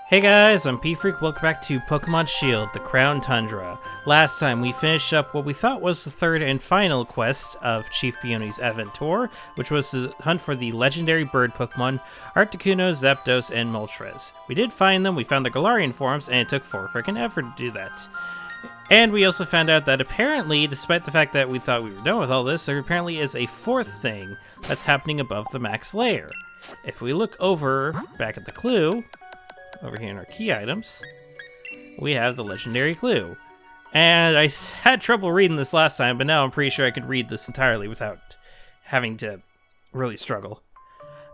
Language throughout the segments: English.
Hey guys, I'm P-Freak. Welcome back to Pokemon Shield, the Crown Tundra. Last time we finished up what we thought was the third and final quest of Chief Peony's Advent Tour, which was to hunt for the legendary bird Pokemon Articuno, Zapdos, and Moltres. We did find them, we found the Galarian forms, and it took 4 freaking effort to do that. And we also found out that apparently, despite the fact that we thought we were done with all this, there apparently is a fourth thing that's happening above the max layer. If we look over, back at the clue, over here in our key items, we have the legendary clue. And I had trouble reading this last time, but now I'm pretty sure I could read this entirely without having to really struggle.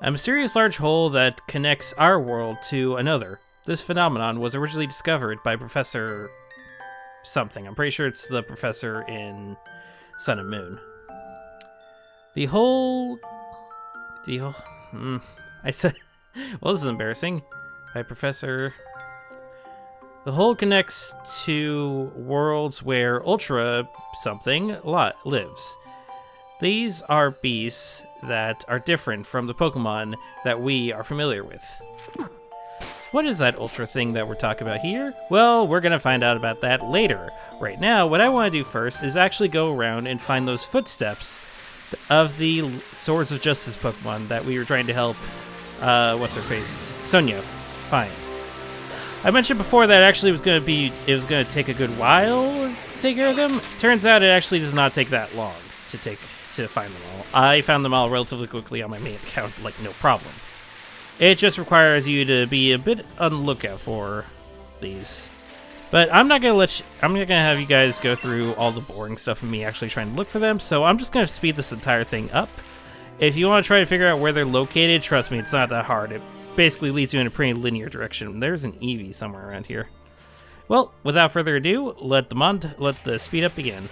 A mysterious large hole that connects our world to another. This phenomenon was originally discovered by Professor something. I'm pretty sure it's the professor in Sun and Moon. I said, well, this is embarrassing. By Professor. The hole connects to worlds where Ultra something lives. These are beasts that are different from the Pokemon that we are familiar with. What is that Ultra thing that we're talking about here? Well, we're gonna find out about that later. Right now, what I want to do first is actually go around and find those footsteps of the Swords of Justice Pokemon that we were trying to help, what's-her-face? Sonia. Find. I mentioned before that actually it was going to take a good while to take care of them. Turns out it actually does not take that long to find them all. I found them all relatively quickly on my main account, like no problem. It just requires you to be a bit on the lookout for these. But I'm not gonna have you guys go through all the boring stuff of me actually trying to look for them, so I'm just gonna speed this entire thing up. If you want to try to figure out where they're located, trust me, it's not that hard. It basically leads you in a pretty linear direction. There's an Eevee somewhere around here. Well, without further ado, let the speed up begin.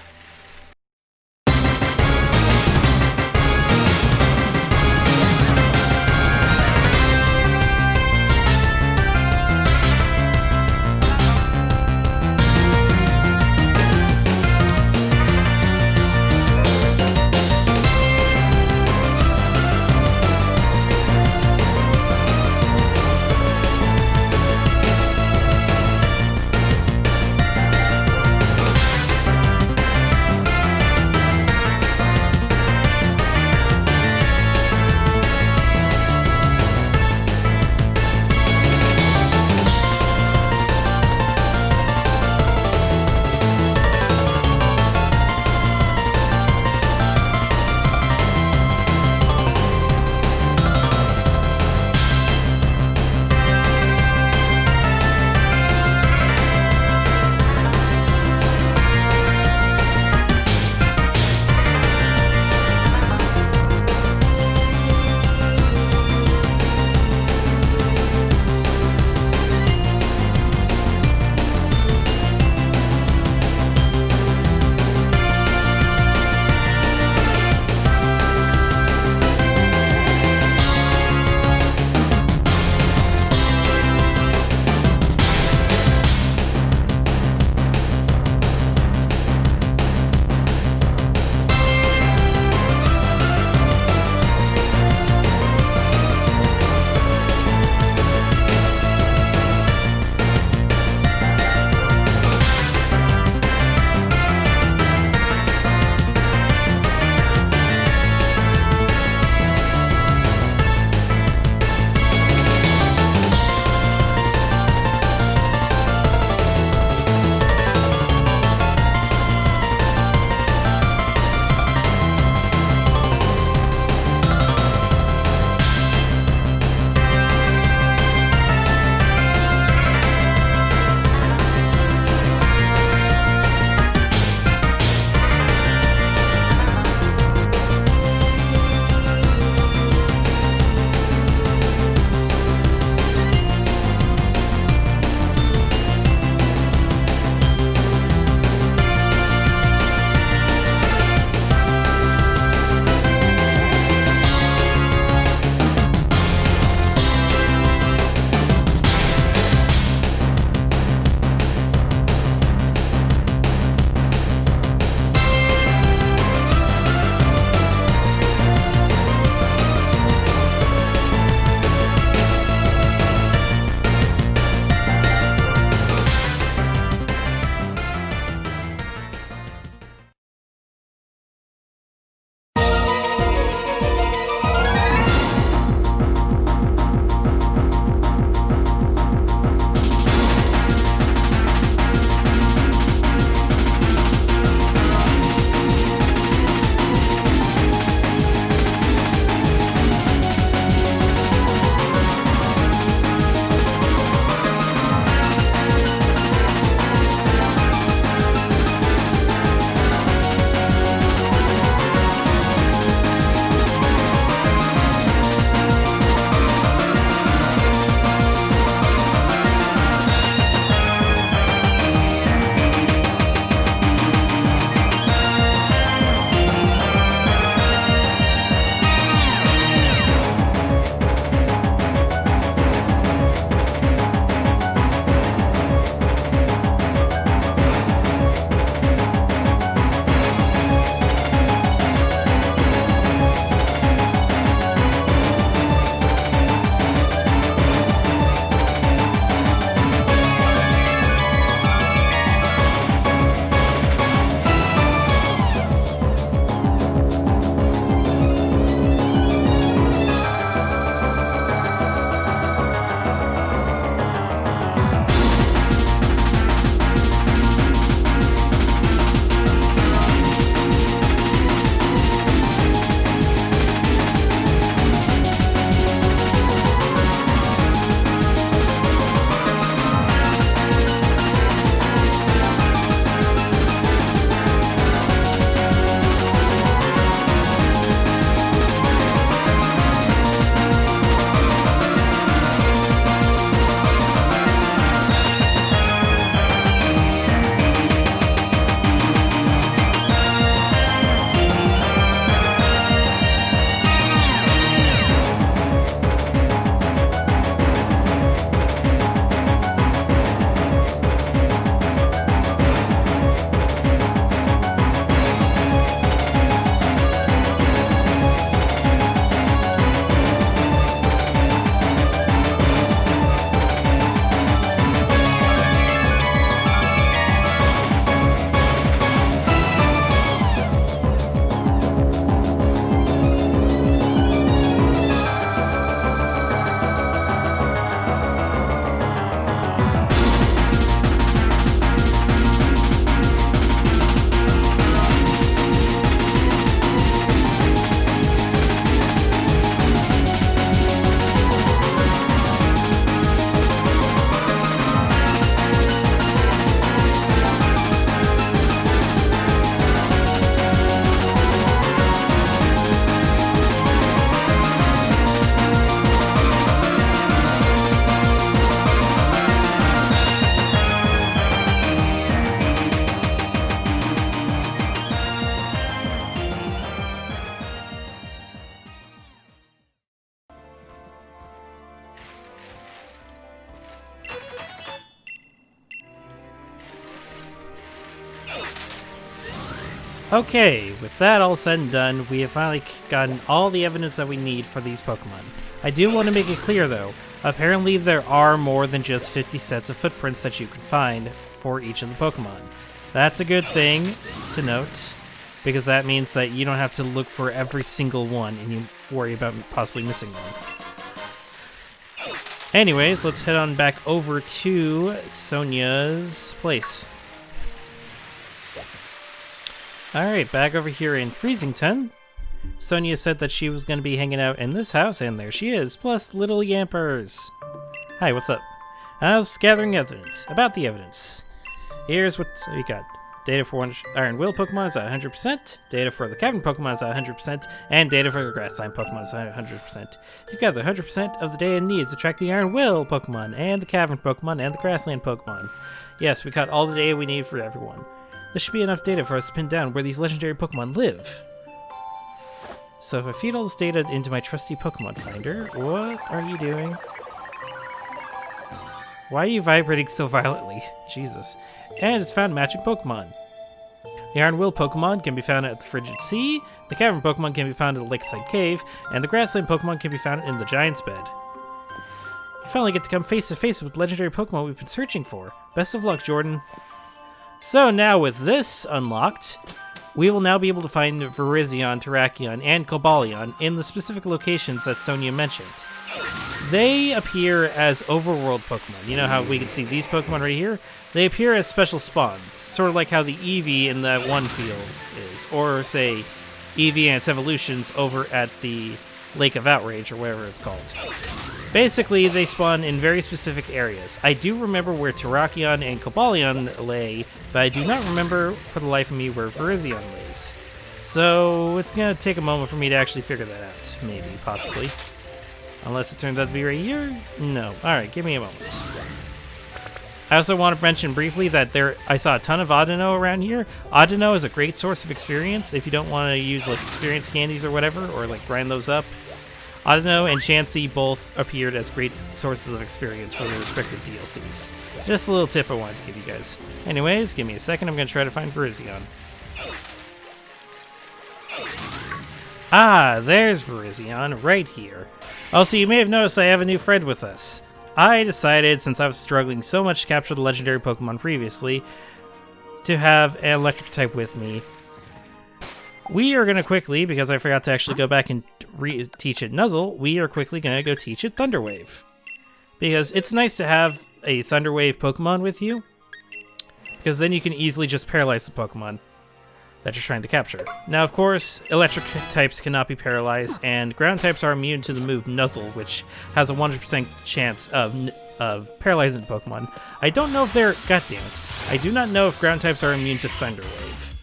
Okay, with that all said and done, we have finally gotten all the evidence that we need for these Pokemon. I do want to make it clear though, apparently there are more than just 50 sets of footprints that you can find for each of the Pokemon. That's a good thing to note, because that means that you don't have to look for every single one and you worry about possibly missing one. Anyways, let's head on back over to Sonia's place. Alright, back over here in Freezington. Sonia said that she was going to be hanging out in this house, and there she is, plus little Yampers. Hi, what's up? I was gathering evidence, about the evidence. Here's what we got. Data for one Iron Will Pokemon is at 100%, data for the Cavern Pokemon is at 100%, and data for the Grassland Pokemon is at 100%. You've got the 100% of the data needed to track the Iron Will Pokemon, and the Cavern Pokemon, and the Grassland Pokemon. Yes, we got all the data we need for everyone. This should be enough data for us to pin down where these legendary Pokemon live. So if I feed all this data into my trusty Pokemon Finder, what are you doing? Why are you vibrating so violently? Jesus. And it's found matching Pokemon. The Iron Will Pokemon can be found at the Frigid Sea, the Cavern Pokemon can be found at the Lakeside Cave, and the Grassland Pokemon can be found in the Giant's Bed. You finally get to come face to face with legendary Pokemon we've been searching for. Best of luck, Jordan. So now with this unlocked, we will now be able to find Virizion, Terrakion, and Cobalion in the specific locations that Sonia mentioned. They appear as overworld Pokemon. You know how we can see these Pokemon right here? They appear as special spawns, sort of like how the Eevee in that one field is, or say Eevee and its evolutions over at the Lake of Outrage, or whatever it's called. Basically, they spawn in very specific areas. I do remember where Terrakion and Cobalion lay, but I do not remember for the life of me where Virizion lays. So it's going to take a moment for me to actually figure that out. Maybe, possibly. Unless it turns out to be right here? No. Alright, give me a moment. I also want to mention briefly that I saw a ton of Audino around here. Audino is a great source of experience if you don't want to use like experience candies or whatever, or like grind those up. Audino and Chansey both appeared as great sources of experience for their respective DLCs. Just a little tip I wanted to give you guys. Anyways, give me a second, I'm going to try to find Virizion. Ah, there's Virizion, right here. Also, you may have noticed I have a new friend with us. I decided, since I was struggling so much to capture the legendary Pokemon previously, to have an electric type with me. We are going to quickly, because I forgot to actually go back and teach it Nuzzle, we are quickly going to go teach it Thunder Wave. Because it's nice to have a Thunder Wave Pokemon with you, because then you can easily just paralyze the Pokemon that you're trying to capture. Now, of course, electric types cannot be paralyzed, and ground types are immune to the move Nuzzle, which has a 100% chance of paralyzing the Pokemon. I don't know if they're... God damn it. I do not know if ground types are immune to Thunder Wave.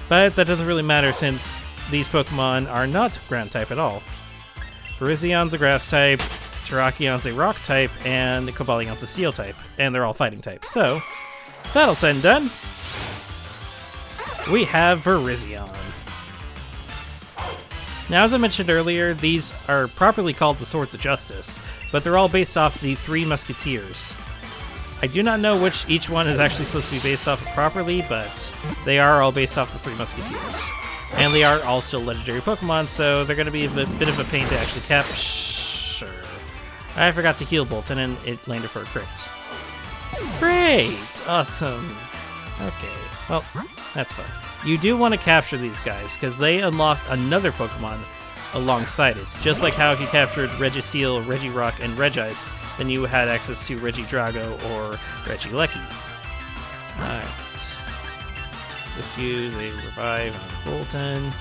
But that doesn't really matter since these Pokemon are not ground type at all. Virizion's a grass type, Terrakion's a rock type, and Cobalion's a steel type, and they're all fighting types. So, that'll said and done. We have Virizion. Now, as I mentioned earlier, these are properly called the Swords of Justice, but they're all based off the Three Musketeers. I do not know which each one is actually supposed to be based off of properly, but they are all based off the Three Musketeers. And they are all still legendary Pokemon, so they're going to be a bit of a pain to actually capture. I forgot to heal Bolton, and it landed for a crit. Great! Awesome. Okay, well, that's fun. You do want to capture these guys, because they unlock another Pokemon alongside it. Just like how if you captured Registeel, Regirock, and Regice, then you had access to Regidrago or Regieleki. Alright. Just use a revive on Bolton.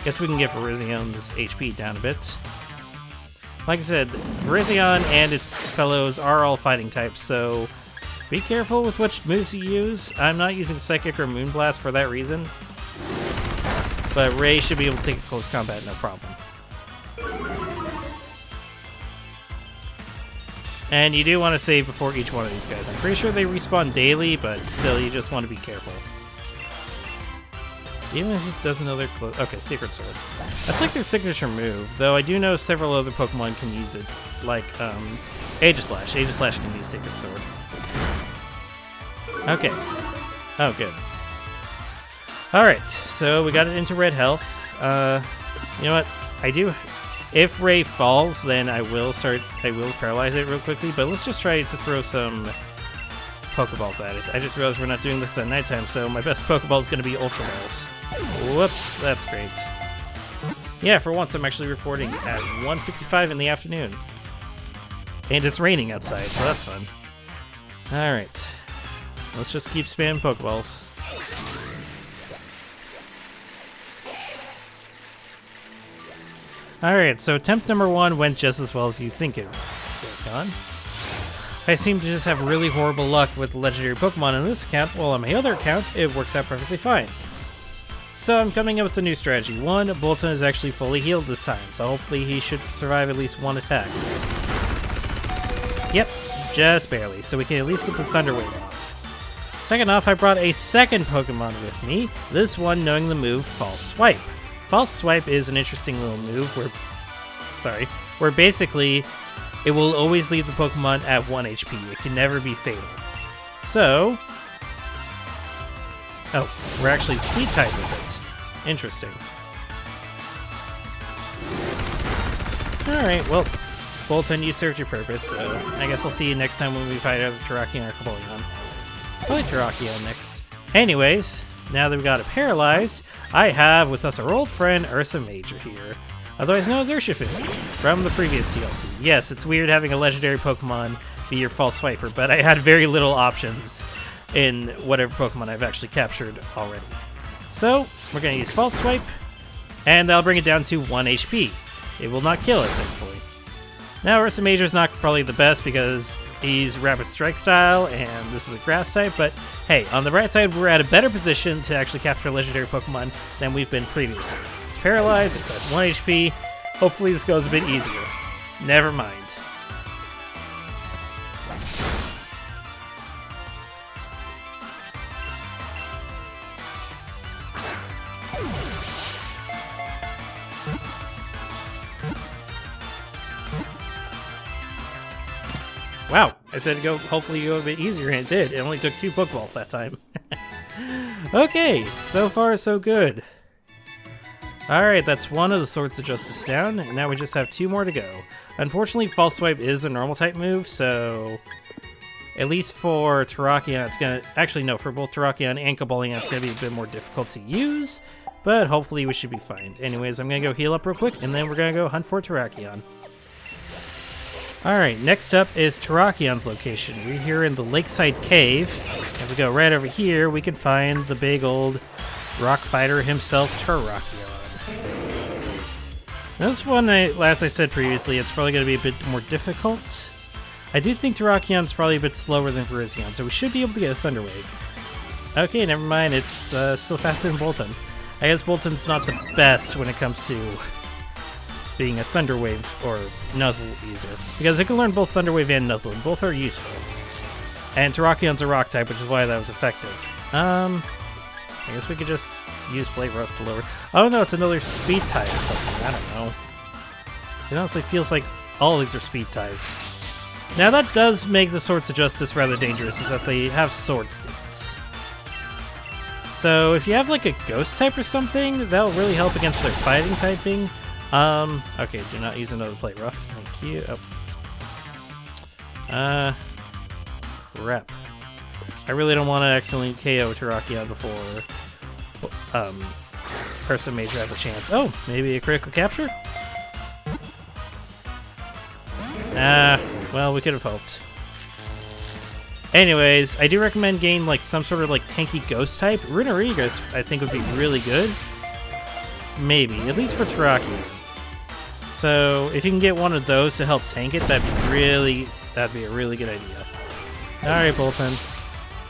Guess we can get Virizion's HP down a bit. Like I said, Virizion and its fellows are all fighting types, so be careful with which moves you use. I'm not using Psychic or Moonblast for that reason, but Ray should be able to take a close combat no problem. And you do want to save before each one of these guys. I'm pretty sure they respawn daily, but still, you just want to be careful. Even if it doesn't know they're close. Okay, Secret Sword. That's like their signature move, though I do know several other Pokemon can use it, like Aegislash. Aegislash can use Secret Sword. Okay. Oh, good. Alright, so we got it into red health. You know what? If Ray falls, then I will paralyze it real quickly, but let's just try to throw some Pokeballs at it. I just realized we're not doing this at nighttime, so my best Pokeball is going to be Ultra Balls. Whoops, that's great. Yeah, for once I'm actually reporting at 1:55 in the afternoon. And it's raining outside, so that's fun. Alright. Let's just keep spamming Pokeballs. Alright, so attempt number 1 went just as well as you think it would have gone. I seem to just have really horrible luck with legendary Pokemon on this account, while on my other account, it works out perfectly fine. So I'm coming up with a new strategy. 1, Bolton is actually fully healed this time, so hopefully he should survive at least 1 attack. Yep, just barely, so we can at least get the Thunder Wave off. Second off, I brought a second Pokemon with me, this one knowing the move False Swipe. False Swipe is an interesting little move where basically it will always leave the Pokemon at 1 HP. It can never be fatal. So, we're actually speed type with it. Interesting. Alright, well, Bolton, you served your purpose, so I guess I'll see you next time when we fight out Terrakion or Cobalion. Probably Terrakion next. Anyways, now that we got it paralyzed, I have with us our old friend Ursa Major here, otherwise known as Urshifu, from the previous DLC. Yes, it's weird having a legendary Pokemon be your false swiper, but I had very little options in whatever Pokemon I've actually captured already. So, we're going to use False Swipe, and that'll bring it down to 1 HP. It will not kill it, thankfully. Now, Ursa Major is not probably the best because he's Rapid Strike style, and this is a Grass type, but hey, on the right side, we're at a better position to actually capture a legendary Pokemon than we've been previously. It's paralyzed, it's at 1 HP. Hopefully this goes a bit easier. Never mind. Wow, I said to go, hopefully go a bit easier, and it did. It only took 2 Pokeballs that time. Okay, so far so good. Alright, that's one of the Swords of Justice down, and now we just have 2 more to go. Unfortunately, False Swipe is a normal type move, so at least for Terrakion, it's gonna... Actually, no, for both Terrakion and Cobalion, it's gonna be a bit more difficult to use, but hopefully we should be fine. Anyways, I'm gonna go heal up real quick, and then we're gonna go hunt for Terrakion. Alright, next up is Terrakion's location. We're here in the Lakeside Cave. If we go right over here, we can find the big old rock fighter himself, Terrakion. Now this one, as I said previously, it's probably going to be a bit more difficult. I do think Terrakion's probably a bit slower than Virizion, so we should be able to get a Thunder Wave. Okay, never mind, it's still faster than Bolton. I guess Bolton's not the best when it comes to being a Thunder Wave or Nuzzle user, because it can learn both Thunder Wave and Nuzzle, and both are useful. And Terrakion's a Rock type, which is why that was effective. I guess we could just use Blade Rough to lower... Oh no, it's another Speed type or something, I don't know. It honestly feels like all of these are Speed types. Now that does make the Swords of Justice rather dangerous, is that they have Sword Stance. So if you have like a Ghost type or something, that'll really help against their fighting typing. Okay, do not use another Plate Rough, thank you. Oh. Crap. I really don't want to accidentally KO Terrakion before, Ursa Major has a chance. Oh, maybe a critical capture? Well, we could have hoped. Anyways, I do recommend getting, like, some sort of, like, tanky Ghost type. Runerigas, I think, would be really good. Maybe, at least for Terrakion. So, if you can get one of those to help tank it, that'd be a really good idea. Alright, Bolton.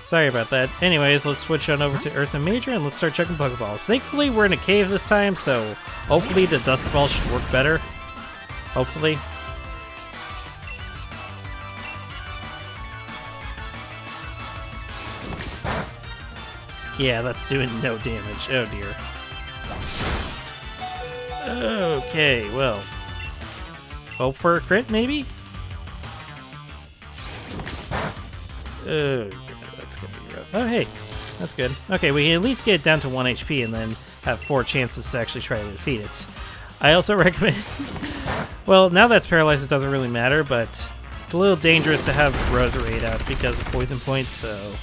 Sorry about that. Anyways, let's switch on over to Ursa Major and let's start checking Pokeballs. Thankfully, we're in a cave this time, so hopefully the Dusk Ball should work better. Hopefully. Yeah, that's doing no damage. Oh dear. Okay, well. Hope for a crit, maybe? Oh, yeah, That's gonna be rough. Oh, hey. That's good. Okay, we can at least get it down to 1 HP and then have 4 chances to actually try to defeat it. I also recommend... well, now that's paralyzed, it doesn't really matter, but it's a little dangerous to have Roserade out because of poison points, so...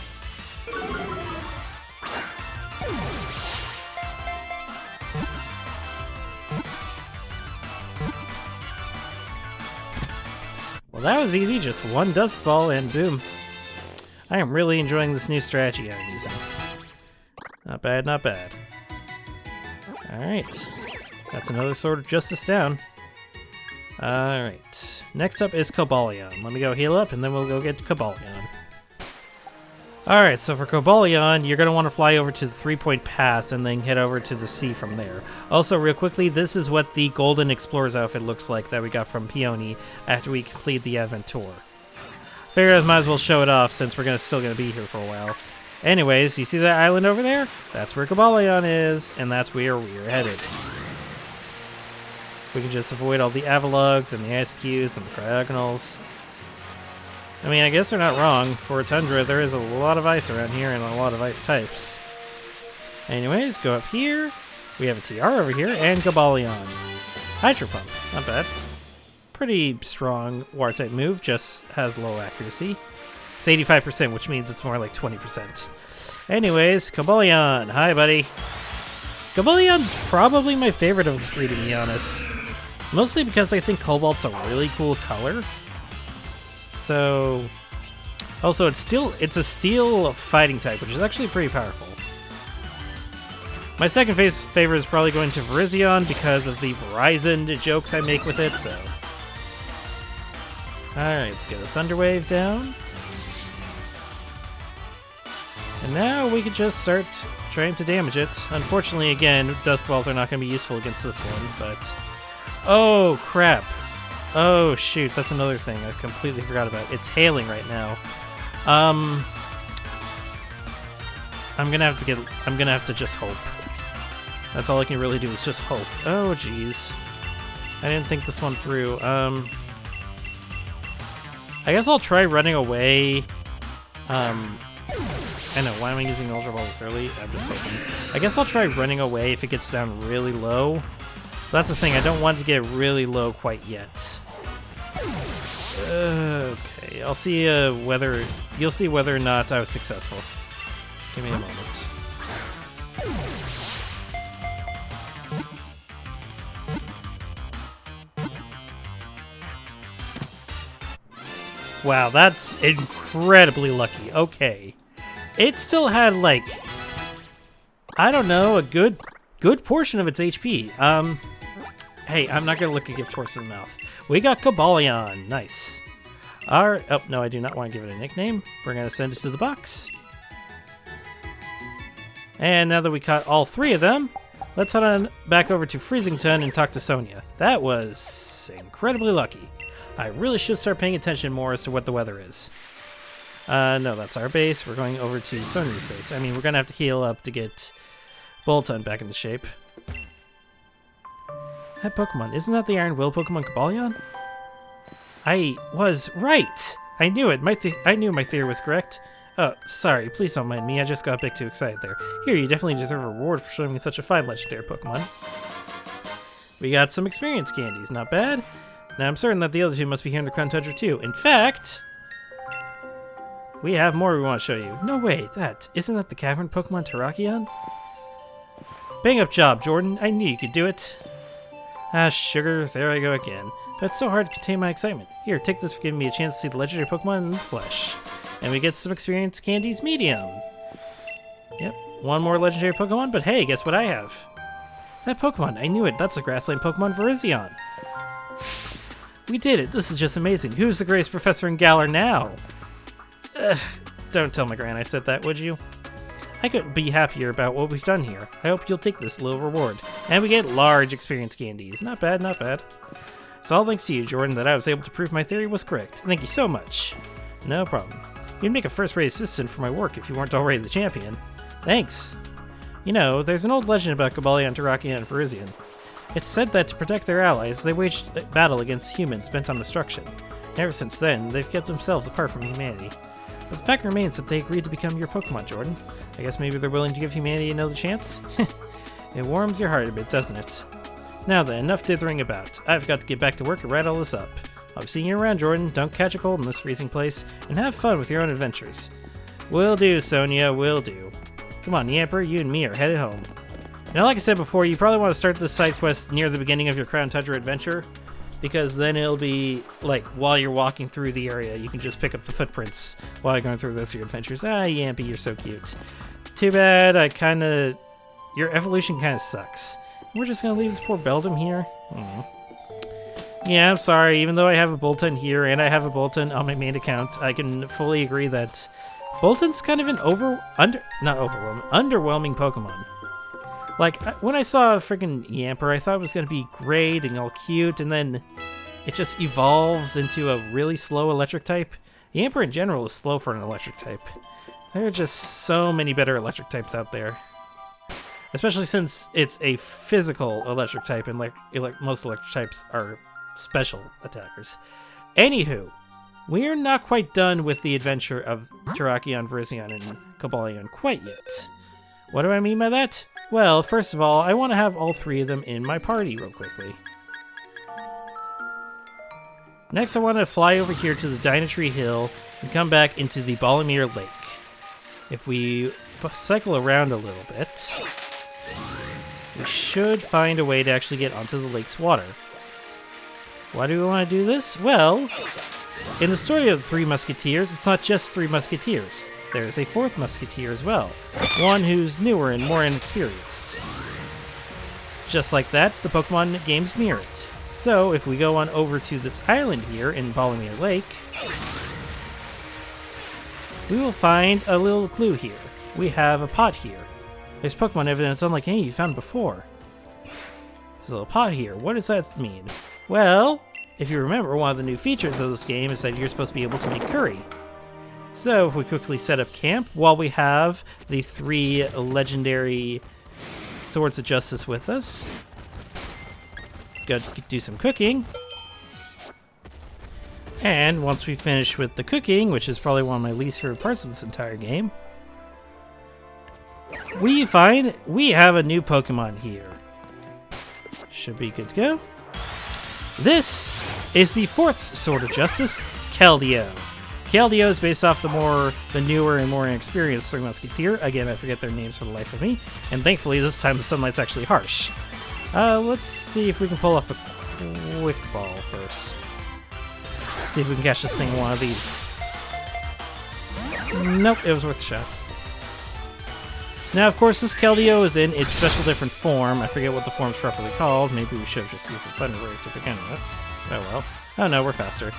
well, that was easy. Just one Dusk Ball and boom. I am really enjoying this new strategy I'm using. Not bad, not bad. Alright. That's another Sword of Justice down. Alright. Next up is Cobalion. Let me go heal up and then we'll go get Cobalion. Alright, so for Cobalion, you're going to want to fly over to the 3-point pass and then head over to the sea from there. Also, real quickly, this is what the Golden Explorer's outfit looks like that we got from Peony after we complete the Advent Tour. Figure I might as well show it off since we're still going to be here for a while. Anyways, you see that island over there? That's where Cobalion is, and that's where we're headed. We can just avoid all the Avalogs and the Ice Cubes and the Cryogonals. I mean, I guess they're not wrong. For a Tundra, there is a lot of ice around here and a lot of ice types. Anyways, go up here. We have a TR over here and Cobalion. Hydro Pump, not bad. Pretty strong War-type move, just has low accuracy. It's 85%, which means it's more like 20%. Anyways, Cobalion. Hi, buddy. Cobalion's probably my favorite of the three, to be honest. Mostly because I think Cobalt's a really cool color. So, also it's a steel fighting type, which is actually pretty powerful. My second favorite is probably going to Virizion because of the Verizon jokes I make with it, so. Alright, let's get a Thunder Wave down. And now we can just start trying to damage it. Unfortunately, again, Dusk Balls are not going to be useful against this one, but... oh, crap. Oh, shoot, that's another thing I completely forgot about. It's hailing right now. I'm gonna have to just hope. That's all I can really do is just hope. Oh, jeez. I didn't think this one through. I guess I'll try running away. I know, why am I using Ultra Ball this early? I'm just hoping. I guess I'll try running away if it gets down really low. That's the thing, I don't want it to get really low quite yet. Okay, I'll see whether... you'll see whether or not I was successful. Give me a moment. Wow, that's incredibly lucky. Okay. It still had, like... I don't know, a good portion of its HP. Hey, I'm not gonna look a gift horse in the mouth. We got Cobalion. Nice. Oh, no, I do not want to give it a nickname. We're gonna send it to the box. And now that we caught all three of them, let's head on back over to Freezington and talk to Sonia. That was incredibly lucky. I really should start paying attention more as to what the weather is. No, that's our base. We're going over to Sonia's base. I mean, we're gonna have to heal up to get Bolton back into shape. That Pokemon, isn't that the Iron Will Pokemon Cobalion? I was right! I knew it. I knew my theory was correct. Oh, sorry, please don't mind me. I just got a bit too excited there. Here, you definitely deserve a reward for showing me such a fine legendary Pokemon. We got some experience candies, not bad. Now I'm certain that the other two must be here in the Crown Tundra too. In fact, we have more we want to show you. No way, isn't that the cavern Pokemon Terrakion? Bang up job, Jordan. I knew you could do it. Ah, sugar, there I go again. But it's so hard to contain my excitement. Here, take this for giving me a chance to see the legendary Pokemon in the flesh. And we get some experience candies medium. Yep, one more legendary Pokemon, but hey, guess what I have? That Pokemon, I knew it. That's the grassland Pokemon Virizion. We did it. This is just amazing. Who's the greatest professor in Galar now? Don't tell my gran I said that, would you? I couldn't be happier about what we've done here. I hope you'll take this little reward. And we get large experience candies. Not bad, not bad. It's all thanks to you, Jordan, that I was able to prove my theory was correct. Thank you so much. No problem. You'd make a first-rate assistant for my work if you weren't already the champion. Thanks. You know, there's an old legend about Cobalion, Terrakion, and Virizion. It's said that to protect their allies, they waged battle against humans bent on destruction. Ever since then, they've kept themselves apart from humanity. But the fact remains that they agreed to become your Pokemon, Jordan. I guess maybe they're willing to give humanity another chance? It warms your heart a bit, doesn't it? Now then, enough dithering about. I've got to get back to work and write all this up. I'll be seeing you around, Jordan. Don't catch a cold in this freezing place, and have fun with your own adventures. Will do, Sonia, will do. Come on, Yamper, you and me are headed home. Now, like I said before, you probably want to start this side quest near the beginning of your Crown Tundra adventure, because then it'll be, like, while you're walking through the area, you can just pick up the footprints while you're going through the rest of your adventures. Ah, Yampy, you're so cute. Too bad, your evolution kinda sucks. We're just gonna leave this poor Beldum here? Yeah, I'm sorry, even though I have a Bolton here and I have a Bolton on my main account, I can fully agree that Bolton's kind of an underwhelming Pokemon. Like, when I saw freaking Yamper, I thought it was going to be great and all cute, and then it just evolves into a really slow electric type. Yamper in general is slow for an electric type. There are just so many better electric types out there. Especially since it's a physical electric type, and most electric types are special attackers. Anywho, we're not quite done with the adventure of Terrakion, Virizion, and Cobalion quite yet. What do I mean by that? Well, first of all, I want to have all three of them in my party real quickly. Next, I want to fly over here to the Dynatree Hill and come back into the Ballamere Lake. If we cycle around a little bit, we should find a way to actually get onto the lake's water. Why do we want to do this? Well, in the story of the Three Musketeers, it's not just three Musketeers. There's a fourth Musketeer as well, one who's newer and more inexperienced. Just like that, the Pokemon games mirror it. So, if we go on over to this island here in Ballamere Lake, we will find a little clue here. We have a pot here. There's Pokemon evidence unlike any you found before. There's a little pot here. What does that mean? Well, if you remember, one of the new features of this game is that you're supposed to be able to make curry. So if we quickly set up camp while we have the three legendary Swords of Justice with us, go do some cooking. And once we finish with the cooking, which is probably one of my least favorite parts of this entire game, we find we have a new Pokemon here. Should be good to go. This is the fourth Sword of Justice, Keldeo. Keldeo is based off the newer and more inexperienced Three Musketeer. Again, I forget their names for the life of me. And thankfully, this time the sunlight's actually harsh. Let's see if we can pull off a quick ball first. See if we can catch this thing in one of these. Nope, it was worth a shot. Now, of course, this Keldeo is in its special different form. I forget what the form's properly called. Maybe we should have just used the Thunder Wave to begin with. Oh well. Oh no, we're faster.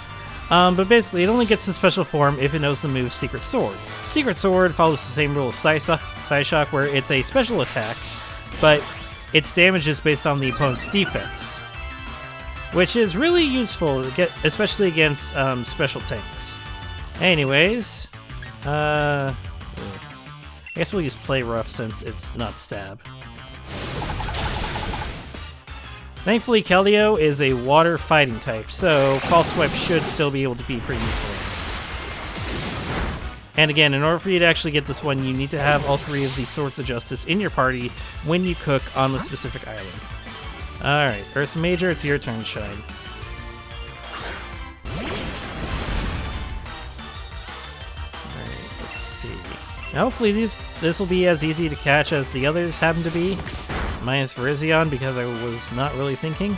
But basically, it only gets the special form if it knows the move Secret Sword. Secret Sword follows the same rule as Psyshock, where it's a special attack, but its damage is based on the opponent's defense, which is really useful, especially against special tanks. Anyways, I guess we'll use Play Rough since it's not Stab. Thankfully, Keldeo is a water fighting type, so False Swipe should still be able to be pretty useful in this. And again, in order for you to actually get this one, you need to have all three of the Swords of Justice in your party when you cook on the specific island. Alright, Ursa Major, it's your turn to shine. Alright, let's see. Now hopefully this will be as easy to catch as the others happen to be. Minus Virizion, because I was not really thinking.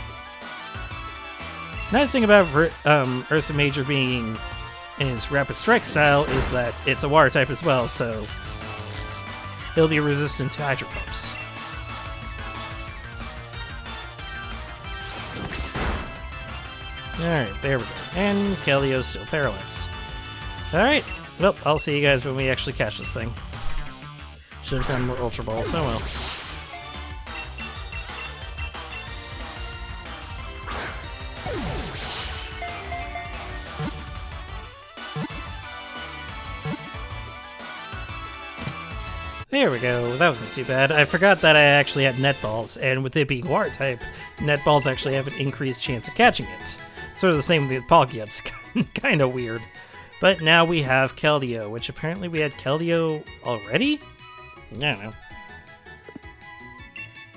Nice thing about Ursa Major being in his Rapid Strike style is that it's a water type as well, so he'll be resistant to Hydro Pumps. Alright, there we go. And Keldeo's still paralyzed. Alright, well, I'll see you guys when we actually catch this thing. Should have done more Ultra Balls, oh well. There we go, that wasn't too bad. I forgot that I actually had Net Balls, and with it being Water type, Net Balls actually have an increased chance of catching it. Sort of the same with the Polygon Kind of weird. But now we have Keldeo, which apparently we had Keldeo already? I don't know.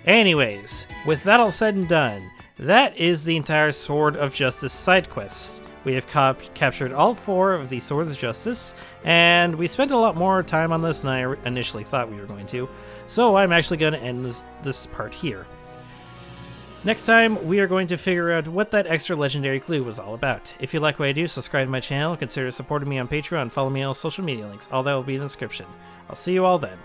Anyways, with that all said and done, that is the entire Sword of Justice side quest. We have captured all 4 of the Swords of Justice, and we spent a lot more time on this than I initially thought we were going to, so I'm actually going to end this part here. Next time, we are going to figure out what that extra legendary clue was all about. If you like what I do, subscribe to my channel, consider supporting me on Patreon, and follow me on all social media links. All that will be in the description. I'll see you all then.